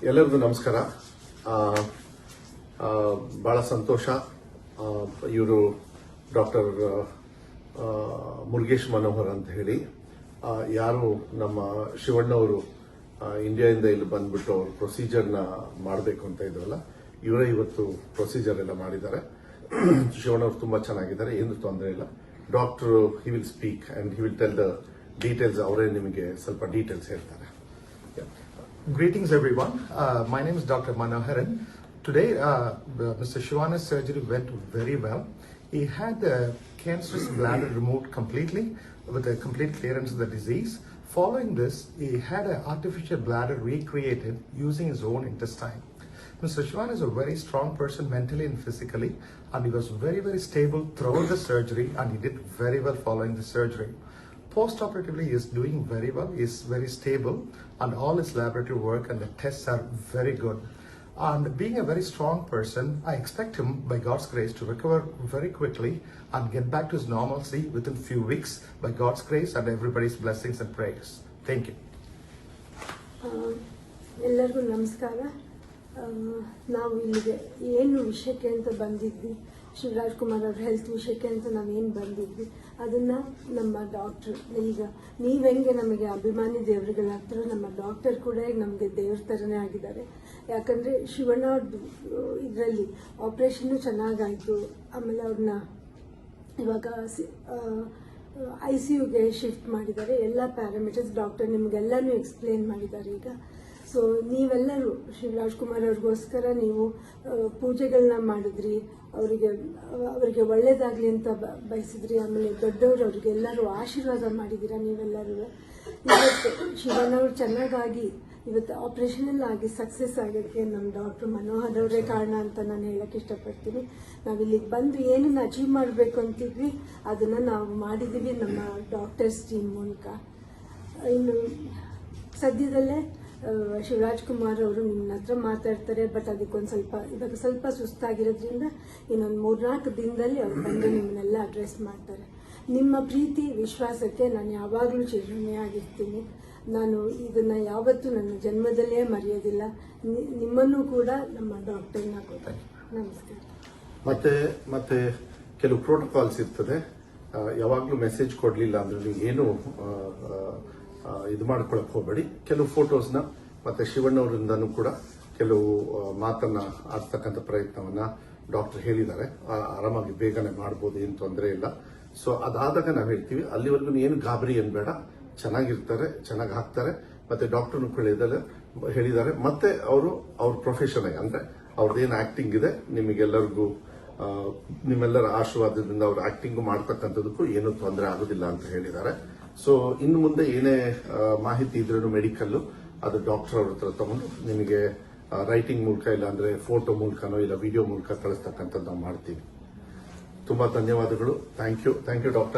ಎಲ್ಲರಿಗೂ ನಮಸ್ಕಾರ. ಬಹಳ ಸಂತೋಷ. ಇವರು ಡಾಕ್ಟರ್ ಮುರುಗೇಶ್ ಮನೋಹರ್ ಅಂತ ಹೇಳಿ, ಯಾರು ನಮ್ಮ ಶಿವಣ್ಣವರು ಇಂಡಿಯಾದಿಂದ ಇಲ್ಲಿ ಬಂದ್ಬಿಟ್ಟು ಅವ್ರ ಪ್ರೊಸೀಜರ್ನ ಮಾಡಬೇಕು ಅಂತ ಇದ್ರಲ್ಲ, ಇವರೇ ಇವತ್ತು ಪ್ರೊಸೀಜರ್ ಎಲ್ಲ ಮಾಡಿದ್ದಾರೆ. ಶಿವಣ್ಣವರು ತುಂಬಾ ಚೆನ್ನಾಗಿದ್ದಾರೆ, ಏನು ತೊಂದರೆ ಇಲ್ಲ. Doctor he will speak and he will tell the details. ಅವರೇ ನಿಮಗೆ ಸ್ವಲ್ಪ ಡೀಟೇಲ್ಸ್ ಹೇಳ್ತಾರೆ. Greetings everyone. My name is Dr. Manoharan. Today, Mr. Shivana's surgery went very well. He had the cancerous bladder removed completely with a complete clearance of the disease. Following this, he had an artificial bladder recreated using his own intestine. Mr. Shivan is a very strong person mentally and physically, and he was very, very stable throughout the surgery, and he did very well following the surgery. Post-operatively, he is doing very well. He is very stable, and all his laboratory work and the tests are very good. And being a very strong person, I expect him, by God's grace, to recover very quickly and get back to his normalcy within few weeks, by God's grace and everybody's blessings and prayers. Thank you. ಎಲ್ಲರಿಗೂ ನಮಸ್ಕಾರ. ನಾವು ಇಲ್ಲಿಗೆ ಏನು ವಿಷಯಕ್ಕೆ ಅಂತ ಬಂದಿದ್ವಿ, ಶಿವರಾಜ್ ಕುಮಾರ್ ಅವ್ರ health ವಿಷಯಕ್ಕೆ ಅಂತ ನಾವೇನು ಬಂದಿದ್ವಿ, ಅದನ್ನ ನಮ್ಮ ಡಾಕ್ಟರ್, ಈಗ ನೀವೆಂಗೆ ನಮಗೆ ಅಭಿಮಾನಿ ದೇವರುಗಳಾಗ್ತಾರೋ, ನಮ್ಮ ಡಾಕ್ಟರ್ ಕೂಡ ನಮಗೆ ದೇವ್ರ ಥರನೇ ಆಗಿದ್ದಾರೆ. ಯಾಕಂದರೆ ಶಿವಣ್ಣ ಅವ್ರದ್ದು ಇದರಲ್ಲಿ ಆಪ್ರೇಷನ್ನು ಚೆನ್ನಾಗಾಯಿತು. ಆಮೇಲೆ ಅವ್ರನ್ನ ಇವಾಗ ICUಗೆ ಶಿಫ್ಟ್ ಮಾಡಿದ್ದಾರೆ. ಎಲ್ಲ ಪ್ಯಾರಾಮೀಟರ್ಸ್ ಡಾಕ್ಟರ್ ನಿಮಗೆಲ್ಲನೂ ಎಕ್ಸ್ಪ್ಲೇನ್ ಮಾಡಿದ್ದಾರೆ. ಈಗ ಸೊ ನೀವೆಲ್ಲರೂ ಶಿವರಾಜ್ ಕುಮಾರ್ ಅವ್ರಿಗೋಸ್ಕರ ನೀವು ಪೂಜೆಗಳನ್ನ ಮಾಡಿದ್ರಿ, ಅವರಿಗೆ ಒಳ್ಳೇದಾಗ್ಲಿ ಅಂತ ಬಯಸಿದ್ರಿ. ಆಮೇಲೆ ದೊಡ್ಡವರು ಅವ್ರಿಗೆಲ್ಲರೂ ಆಶೀರ್ವಾದ ಮಾಡಿದ್ದೀರಾ ನೀವೆಲ್ಲರೂ. ಇವತ್ತು ಶಿವಣ್ಣವ್ರು ಚೆನ್ನಾಗಾಗಿ ಇವತ್ತು ಆಪರೇಷನ್ ಎಲ್ಲ ಆಗಿ ಸಕ್ಸಸ್ ಆಗೋಕ್ಕೆ ನಮ್ಮ ಡಾಕ್ಟರ್ ಮನೋಹರ್ ಅವರೇ ಕಾರಣ ಅಂತ ನಾನು ಹೇಳಕ್ಕೆ ಇಷ್ಟಪಡ್ತೀನಿ. ನಾವಿಲ್ಲಿಗೆ ಬಂದು ಏನನ್ನ ಅಚೀವ್ ಮಾಡಬೇಕು ಅಂತಿದ್ವಿ ಅದನ್ನ ನಾವು ಮಾಡಿದ್ದೀವಿ ನಮ್ಮ ಡಾಕ್ಟರ್ಸ್ ಟೀಮ್ ಮೂಲಕ. ಇನ್ನು ಸದ್ಯದಲ್ಲೇ ಶಿವರಾಜ್ ಕುಮಾರ್ ಅವರು ನಿಮ್ಮ ಹತ್ರ ಮಾತಾಡ್ತಾರೆ. ಬಟ್ ಅದಕ್ಕೊಂದು ಇವಾಗ ಸ್ವಲ್ಪ ಸುಸ್ತಾಗಿರೋದ್ರಿಂದ ಇನ್ನೊಂದು 3-4 ದಿನದಲ್ಲಿ ಅವ್ರು ಬಂದು ನಿಮ್ಮನ್ನೆಲ್ಲ ಅಡ್ರೆಸ್ ಮಾಡ್ತಾರೆ. ನಿಮ್ಮ ಪ್ರೀತಿ ವಿಶ್ವಾಸಕ್ಕೆ ನಾನು ಯಾವಾಗಲೂ ಚಿರಋಣಿಯಾಗಿರ್ತೀನಿ. ನಾನು ಇದನ್ನ ಯಾವತ್ತೂ ನನ್ನ ಜನ್ಮದಲ್ಲೇ ಮರೆಯೋದಿಲ್ಲ. ನಿಮ್ಮನ್ನು ಕೂಡ ನಮ್ಮ ಡಾಕ್ಟರ್ನ ಕೊಡ್ತಾರೆ. ನಮಸ್ಕಾರ. ಮತ್ತೆ ಕೆಲವು ಪ್ರೋಟೋಕಾಲ್ಸ್ ಇರ್ತದೆ. ಯಾವಾಗಲೂ ಮೆಸೇಜ್ ಕೊಡ್ಲಿಲ್ಲ ಅಂದ್ರೆ ನೀವು ಏನು ಇದು ಮಾಡ್ಕೊಳಕ್ ಹೋಗಬೇಡಿ. ಕೆಲವು ಫೋಟೋಸ್ನ ಮತ್ತೆ ಶಿವಣ್ಣವರಿಂದನೂ ಕೂಡ ಕೆಲವು ಮಾತನ್ನ ಆಡ್ತಕ್ಕಂಥ ಪ್ರಯತ್ನವನ್ನ ಡಾಕ್ಟರ್ ಹೇಳಿದ್ದಾರೆ. ಆರಾಮಾಗಿ ಬೇಗನೆ ಮಾಡಬಹುದು, ಏನು ತೊಂದರೆ ಇಲ್ಲ. ಸೊ ಅದಾದಾಗ ನಾವು ಹೇಳ್ತೀವಿ, ಅಲ್ಲಿವರೆಗೂ ಏನು ಗಾಬರಿ ಅನ್ಬೇಡ, ಚೆನ್ನಾಗಿರ್ತಾರೆ, ಚೆನ್ನಾಗಿ ಹಾಕ್ತಾರೆ. ಮತ್ತೆ ಡಾಕ್ಟರ್ನು ಹೇಳಿದ್ದಾರೆ. ಮತ್ತೆ ಅವ್ರ ಪ್ರೊಫೆಷನ್ ಅಂದ್ರೆ ಅವ್ರದ್ದೇನು ಆಕ್ಟಿಂಗ್ ಇದೆ, ನಿಮಗೆಲ್ಲರಿಗೂ ನಿಮ್ಮೆಲ್ಲರ ಆಶೀರ್ವಾದದಿಂದ ಅವ್ರ ಆಕ್ಟಿಂಗ್ ಮಾಡ್ತಕ್ಕಂಥದಕ್ಕೂ ಏನೂ ತೊಂದರೆ ಆಗೋದಿಲ್ಲ ಅಂತ ಹೇಳಿದ್ದಾರೆ. ಸೊ ಇನ್ನು ಮುಂದೆ ಏನೇ ಮಾಹಿತಿ ಇದ್ರೂ ಮೆಡಿಕಲ್ ಅದು ಡಾಕ್ಟರ್ ಅವ್ರ ಹತ್ರ ತಗೊಂಡು ನಿಮಗೆ ರೈಟಿಂಗ್ ಮೂಲಕ ಇಲ್ಲ ಅಂದ್ರೆ ಫೋಟೋ ಮೂಲಕನೋ ಇಲ್ಲ ವಿಡಿಯೋ ಮೂಲಕ ಕಳಿಸ್ತಕ್ಕಂಥದ್ದು ನಾವು ಮಾಡ್ತೀವಿ. ತುಂಬಾ ಧನ್ಯವಾದಗಳು. Thank you doctor.